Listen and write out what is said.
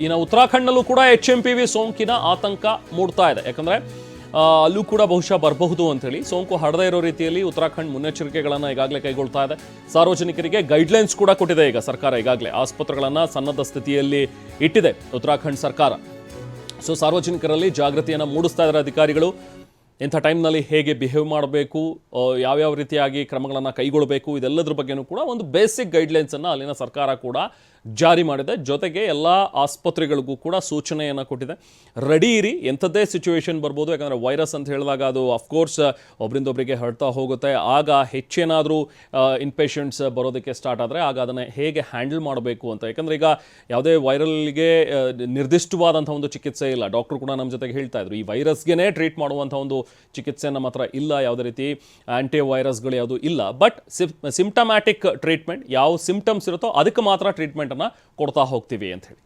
ಇನ್ನು ಉತ್ತರಾಖಂಡ್ನಲ್ಲೂ ಕೂಡ HMPV ಸೋಂಕಿನ ಆತಂಕ ಮೂಡ್ತಾ ಇದೆ. ಯಾಕಂದ್ರೆ ಅಲ್ಲೂ ಕೂಡ ಬಹುಶಃ ಬರಬಹುದು ಅಂತ ಹೇಳಿ ಸೋಂಕು ಹರಡದೇ ಇರೋ ರೀತಿಯಲ್ಲಿ ಉತ್ತರಾಖಂಡ್ ಮುನ್ನೆಚ್ಚರಿಕೆಗಳನ್ನು ಈಗಾಗಲೇ ಕೈಗೊಳ್ತಾ ಇದೆ. ಸಾರ್ವಜನಿಕರಿಗೆ ಗೈಡ್ಲೈನ್ಸ್ ಕೂಡ ಕೊಟ್ಟಿದೆ. ಈಗ ಸರ್ಕಾರ ಈಗಾಗಲೇ ಆಸ್ಪತ್ರೆಗಳನ್ನು ಸನ್ನದ್ಧ ಸ್ಥಿತಿಯಲ್ಲಿ ಇಟ್ಟಿದೆ ಉತ್ತರಾಖಂಡ್ ಸರ್ಕಾರ. ಸೊ ಸಾರ್ವಜನಿಕರಲ್ಲಿ ಜಾಗೃತಿಯನ್ನು ಮೂಡಿಸ್ತಾ ಇದ್ದಾರೆ ಅಧಿಕಾರಿಗಳು. ಇಂಥ ಟೈಮ್ನಲ್ಲಿ ಹೇಗೆ ಬಿಹೇವ್ ಮಾಡಬೇಕು, ಯಾವ್ಯಾವ ರೀತಿಯಾಗಿ ಕ್ರಮಗಳನ್ನು ಕೈಗೊಳ್ಳಬೇಕು, ಇದೆಲ್ಲದ್ರ ಬಗ್ಗೆನೂ ಕೂಡ ಒಂದು ಬೇಸಿಕ್ ಗೈಡ್ಲೈನ್ಸನ್ನು ಅಲ್ಲಿನ ಸರ್ಕಾರ ಕೂಡ ಜಾರಿ ಮಾಡಿದೆ. ಜೊತೆಗೆ ಎಲ್ಲ ಆಸ್ಪತ್ರೆಗಳಿಗೂ ಕೂಡ ಸೂಚನೆಯನ್ನು ಕೊಟ್ಟಿದೆ. ರೆಡಿ ಇರಿ, ಎಂಥದ್ದೇ ಸಿಚುವೇಶನ್ ಬರ್ಬೋದು. ಯಾಕಂದರೆ ವೈರಸ್ ಅಂತ ಹೇಳಿದಾಗ ಅದು ಅಫ್ಕೋರ್ಸ್ ಒಬ್ಬರಿಂದ ಒಬ್ಬರಿಗೆ ಹರಡ್ತಾ ಹೋಗುತ್ತೆ. ಆಗ ಹೆಚ್ಚೇನಾದರೂ ಇನ್ಪೇಷಂಟ್ಸ್ ಬರೋದಕ್ಕೆ ಸ್ಟಾರ್ಟ್ ಆದರೆ ಆಗ ಅದನ್ನು ಹೇಗೆ ಹ್ಯಾಂಡಲ್ ಮಾಡಬೇಕು ಅಂತ. ಯಾಕಂದರೆ ಈಗ ಯಾವುದೇ ವೈರಲ್ಗೆ ನಿರ್ದಿಷ್ಟವಾದಂಥ ಒಂದು ಚಿಕಿತ್ಸೆ ಇಲ್ಲ. ಡಾಕ್ಟ್ರು ಕೂಡ ನಮ್ಮ ಜೊತೆಗೆ ಹೇಳ್ತಾ ಇದ್ರು, ಈ ವೈರಸ್ಗೆ ಟ್ರೀಟ್ ಮಾಡುವಂಥ ಒಂದು ಚಿಕಿತ್ಸೆ ನಮ್ಮ ಹತ್ರ ಇಲ್ಲ, ಯಾವುದೇ ರೀತಿ ಆಂಟಿ ವೈರಸ್ಗಳು ಯಾವುದು ಇಲ್ಲ. ಬಟ್ ಸಿಂಪ್ಟಮ್ಯಾಟಿಕ್ ಟ್ರೀಟ್ಮೆಂಟ್, ಯಾವ ಸಿಂಪ್ಟಮ್ಸ್ ಇರುತ್ತೋ ಅದಕ್ಕೆ ಮಾತ್ರ ಟ್ರೀಟ್ಮೆಂಟನ್ನು ಕೊಡ್ತಾ ಹೋಗ್ತೀವಿ ಅಂತ ಹೇಳಿ.